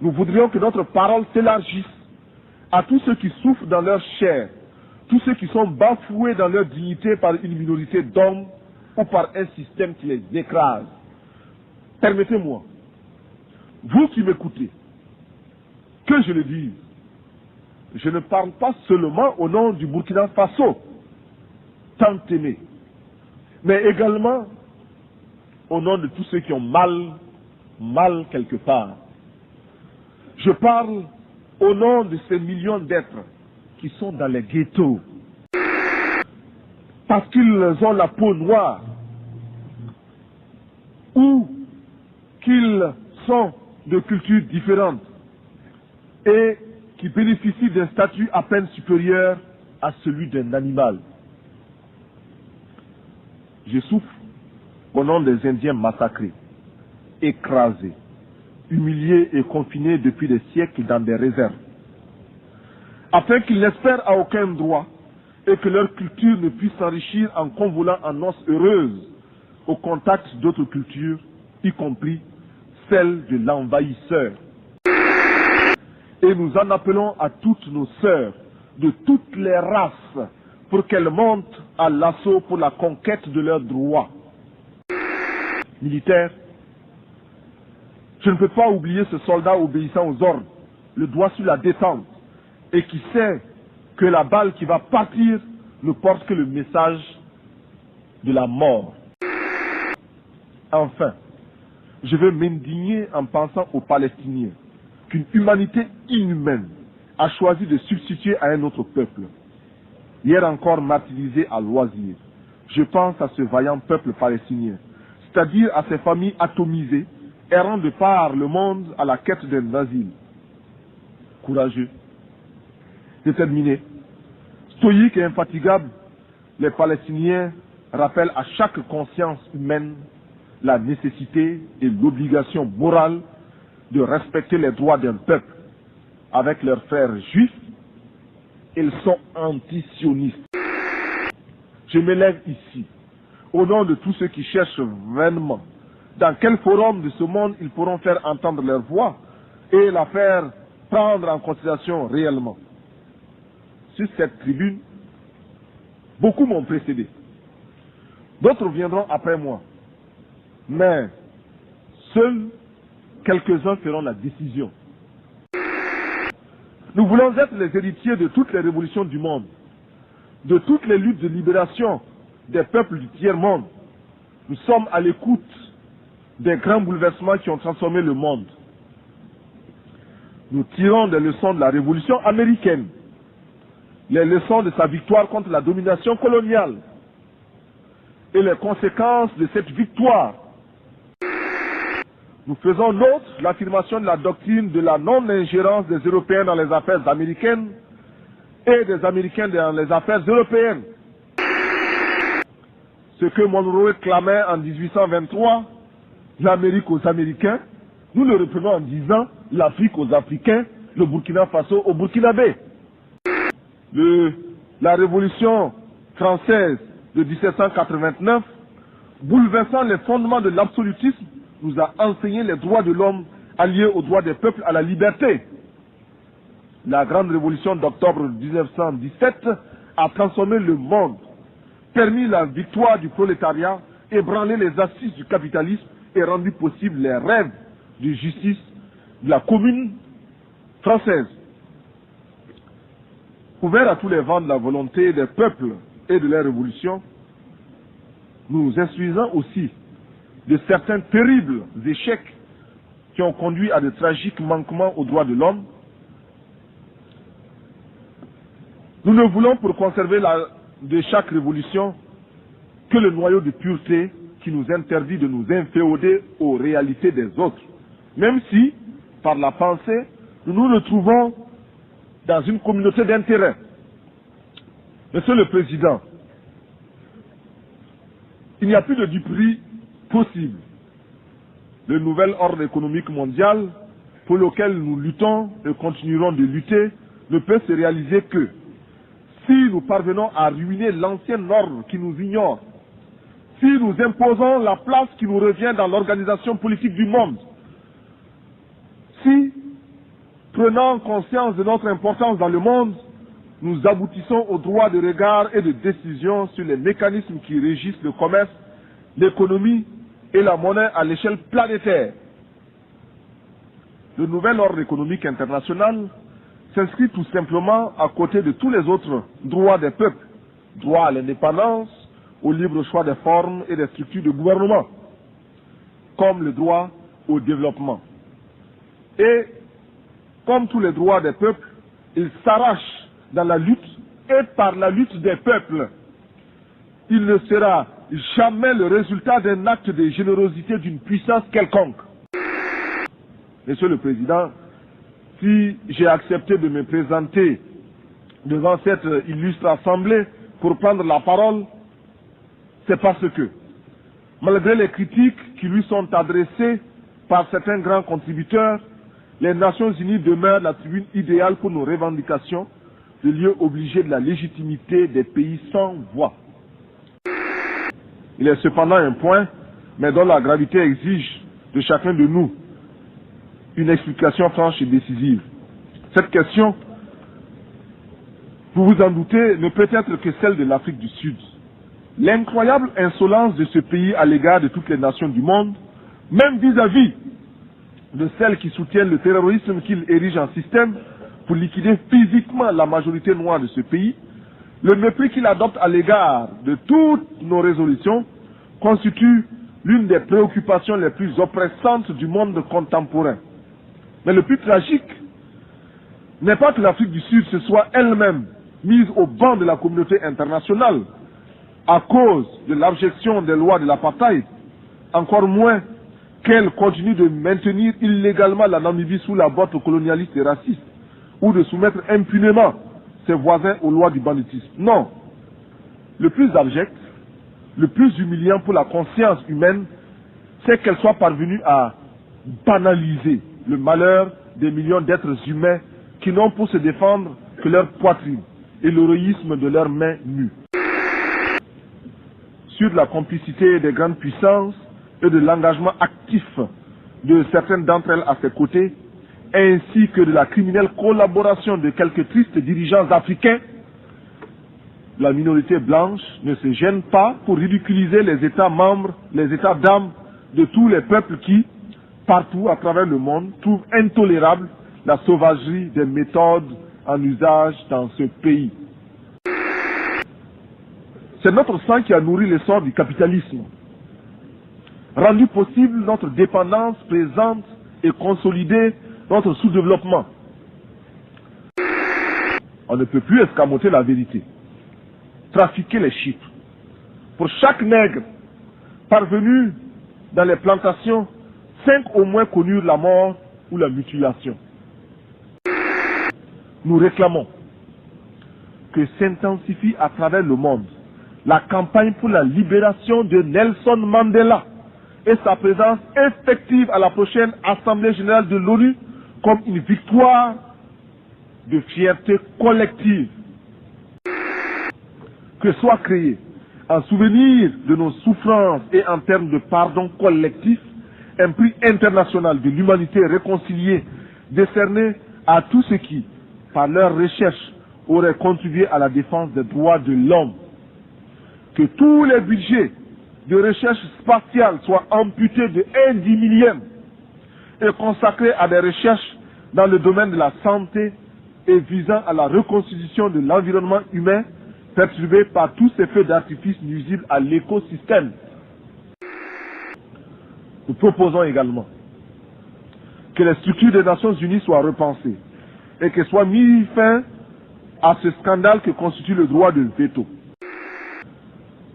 Nous voudrions que notre parole s'élargisse à tous ceux qui souffrent dans leur chair, tous ceux qui sont bafoués dans leur dignité par une minorité d'hommes ou par un système qui les écrase. Permettez-moi, vous qui m'écoutez, que je le dise, je ne parle pas seulement au nom du Burkina Faso, tant aimé, mais également au nom de tous ceux qui ont mal quelque part. Je parle au nom de ces millions d'êtres qui sont dans les ghettos, parce qu'ils ont la peau noire, ou qu'ils sont de cultures différentes, et qui bénéficient d'un statut à peine supérieur à celui d'un animal. Je souffre au nom des Indiens massacrés, écrasés, humiliés et confinés depuis des siècles dans des réserves, afin qu'ils n'espèrent à aucun droit et que leur culture ne puisse s'enrichir en convolant en noces heureuses au contact d'autres cultures, y compris celle de l'envahisseur. Et nous en appelons à toutes nos sœurs de toutes les races pour qu'elles montent à l'assaut pour la conquête de leurs droits. Militaires, je ne peux pas oublier ce soldat obéissant aux ordres, le doigt sur la détente, et qui sait que la balle qui va partir ne porte que le message de la mort. Enfin, je veux m'indigner en pensant aux Palestiniens qu'une humanité inhumaine a choisi de substituer à un autre peuple. Hier encore martyrisé à loisir, je pense à ce vaillant peuple palestinien, c'est-à-dire à ces familles atomisées, errant de par le monde à la quête d'un asile. Courageux, déterminés, stoïques et infatigables, les Palestiniens rappellent à chaque conscience humaine la nécessité et l'obligation morale de respecter les droits d'un peuple. Avec leurs frères juifs, ils sont anti-sionistes. Je m'élève ici, au nom de tous ceux qui cherchent vainement dans quel forum de ce monde ils pourront faire entendre leur voix et la faire prendre en considération réellement. Sur cette tribune, beaucoup m'ont précédé. D'autres viendront après moi. Mais seuls quelques-uns feront la décision. Nous voulons être les héritiers de toutes les révolutions du monde, de toutes les luttes de libération des peuples du tiers-monde. Nous sommes à l'écoute des grands bouleversements qui ont transformé le monde. Nous tirons des leçons de la révolution américaine, les leçons de sa victoire contre la domination coloniale et les conséquences de cette victoire. Nous faisons nôtre l'affirmation de la doctrine de la non-ingérence des Européens dans les affaires américaines et des Américains dans les affaires européennes. Ce que Monroe clamait en 1823, l'Amérique aux Américains, nous le reprenons en disant l'Afrique aux Africains, le Burkina Faso aux Burkinabés. La Révolution française de 1789, bouleversant les fondements de l'absolutisme, nous a enseigné les droits de l'homme alliés aux droits des peuples à la liberté. La grande révolution d'octobre 1917 a transformé le monde, permis la victoire du prolétariat, ébranlé les assises du capitalisme et rendu possible les rêves de justice de la commune française. Ouvert à tous les vents de la volonté des peuples et de leur révolution, nous nous instruisons aussi de certains terribles échecs qui ont conduit à de tragiques manquements aux droits de l'homme. Nous ne voulons pour conserver de chaque révolution que le noyau de pureté qui nous interdit de nous inféoder aux réalités des autres, même si, par la pensée, nous nous retrouvons dans une communauté d'intérêts. Monsieur le Président, il n'y a plus de duperie possible. Le nouvel ordre économique mondial pour lequel nous luttons et continuerons de lutter ne peut se réaliser que si nous parvenons à ruiner l'ancien ordre qui nous ignore, si nous imposons la place qui nous revient dans l'organisation politique du monde, si Prenant conscience de notre importance dans le monde, nous aboutissons au droit de regard et de décision sur les mécanismes qui régissent le commerce, l'économie et la monnaie à l'échelle planétaire. Le nouvel ordre économique international s'inscrit tout simplement à côté de tous les autres droits des peuples, droit à l'indépendance, au libre choix des formes et des structures de gouvernement, comme le droit au développement. Et, comme tous les droits des peuples, il s'arrache dans la lutte et par la lutte des peuples. Il ne sera jamais le résultat d'un acte de générosité d'une puissance quelconque. Monsieur le Président, si j'ai accepté de me présenter devant cette illustre assemblée pour prendre la parole, c'est parce que, malgré les critiques qui lui sont adressées par certains grands contributeurs, les Nations Unies demeurent la tribune idéale pour nos revendications, le lieu obligé de la légitimité des pays sans voix. Il est cependant un point, mais dont la gravité exige de chacun de nous une explication franche et décisive. Cette question, vous vous en doutez, ne peut être que celle de l'Afrique du Sud. L'incroyable insolence de ce pays à l'égard de toutes les nations du monde, même vis-à-vis de celles qui soutiennent le terrorisme qu'il érige en système pour liquider physiquement la majorité noire de ce pays, le mépris qu'il adopte à l'égard de toutes nos résolutions constitue l'une des préoccupations les plus oppressantes du monde contemporain. Mais le plus tragique n'est pas que l'Afrique du Sud se soit elle-même mise au banc de la communauté internationale à cause de l'abjection des lois de l'apartheid, encore moins qu'elle continue de maintenir illégalement la Namibie sous la botte colonialiste et raciste, ou de soumettre impunément ses voisins aux lois du banditisme. Non. Le plus abject, le plus humiliant pour la conscience humaine, c'est qu'elle soit parvenue à banaliser le malheur des millions d'êtres humains qui n'ont pour se défendre que leur poitrine et l'héroïsme de leurs mains nues. Sur la complicité des grandes puissances et de l'engagement actif de certaines d'entre elles à ses côtés, ainsi que de la criminelle collaboration de quelques tristes dirigeants africains, la minorité blanche ne se gêne pas pour ridiculiser les États membres, les États d'âme de tous les peuples qui, partout à travers le monde, trouvent intolérable la sauvagerie des méthodes en usage dans ce pays. C'est notre sang qui a nourri l'essor du capitalisme, rendu possible notre dépendance présente et consolidé notre sous-développement. On ne peut plus escamoter la vérité, trafiquer les chiffres. Pour chaque nègre parvenu dans les plantations, 5 au moins connurent la mort ou la mutilation. Nous réclamons que s'intensifie à travers le monde la campagne pour la libération de Nelson Mandela et sa présence effective à la prochaine Assemblée générale de l'ONU comme une victoire de fierté collective. Que soit créé, en souvenir de nos souffrances et en termes de pardon collectif, un prix international de l'humanité réconciliée décerné à tous ceux qui, par leur recherche, auraient contribué à la défense des droits de l'homme. Que tous les budgets de recherche spatiale soient amputés de 1/10 et consacrés à des recherches dans le domaine de la santé et visant à la reconstitution de l'environnement humain perturbé par tous ces feux d'artifice nuisibles à l'écosystème. Nous proposons également que les structures des Nations Unies soient repensées et que soit mis fin à ce scandale que constitue le droit de veto.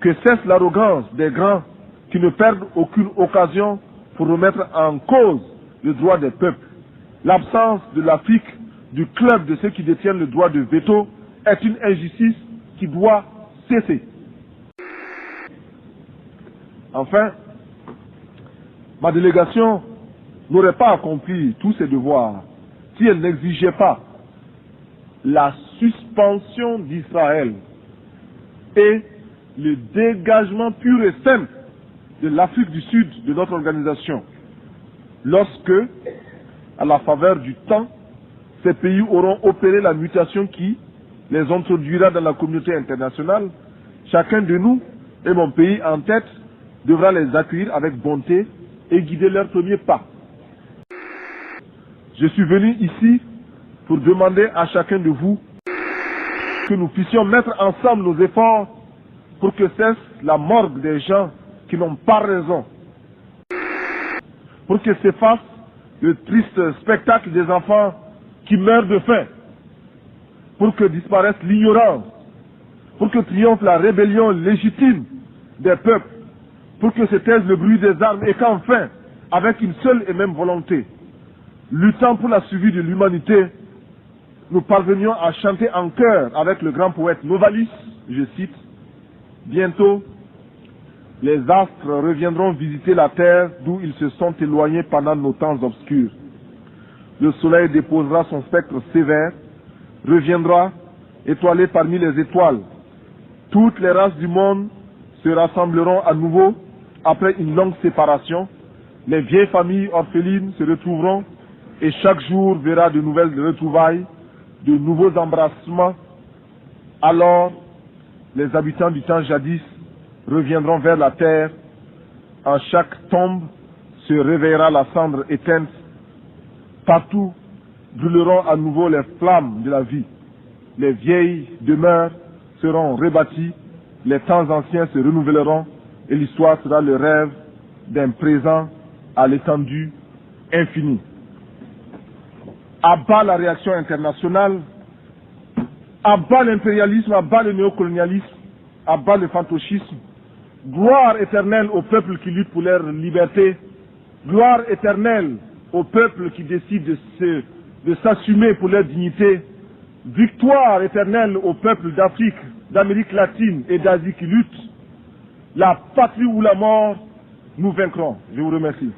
Que cesse l'arrogance des grands qui ne perdent aucune occasion pour remettre en cause le droit des peuples. L'absence de l'Afrique du club de ceux qui détiennent le droit de veto est une injustice qui doit cesser. Enfin, ma délégation n'aurait pas accompli tous ses devoirs si elle n'exigeait pas la suspension d'Israël et le dégagement pur et simple de l'Afrique du Sud de notre organisation, lorsque, à la faveur du temps, ces pays auront opéré la mutation qui les introduira dans la communauté internationale, chacun de nous, et mon pays en tête, devra les accueillir avec bonté et guider leurs premiers pas. Je suis venu ici pour demander à chacun de vous que nous puissions mettre ensemble nos efforts pour que cesse la morgue des gens qui n'ont pas raison, pour que s'efface le triste spectacle des enfants qui meurent de faim, pour que disparaisse l'ignorance, pour que triomphe la rébellion légitime des peuples, pour que se taise le bruit des armes et qu'enfin, avec une seule et même volonté, luttant pour la survie de l'humanité, nous parvenions à chanter en chœur avec le grand poète Novalis, je cite, « Bientôt, les astres reviendront visiter la terre d'où ils se sont éloignés pendant nos temps obscurs. Le soleil déposera son spectre sévère, reviendra étoilé parmi les étoiles. Toutes les races du monde se rassembleront à nouveau après une longue séparation. Les vieilles familles orphelines se retrouveront et chaque jour verra de nouvelles retrouvailles, de nouveaux embrassements. Alors, les habitants du temps jadis reviendront vers la terre. En chaque tombe se réveillera la cendre éteinte. Partout brûleront à nouveau les flammes de la vie. Les vieilles demeures seront rebâties, les temps anciens se renouvelleront et l'histoire sera le rêve d'un présent à l'étendue infinie. À bas la réaction internationale, à bas l'impérialisme, à bas le néocolonialisme, à bas le fantoschisme. Gloire éternelle aux peuples qui luttent pour leur liberté. Gloire éternelle aux peuples qui décident de s'assumer pour leur dignité. Victoire éternelle aux peuples d'Afrique, d'Amérique latine et d'Asie qui luttent. La patrie ou la mort, nous vaincrons. Je vous remercie.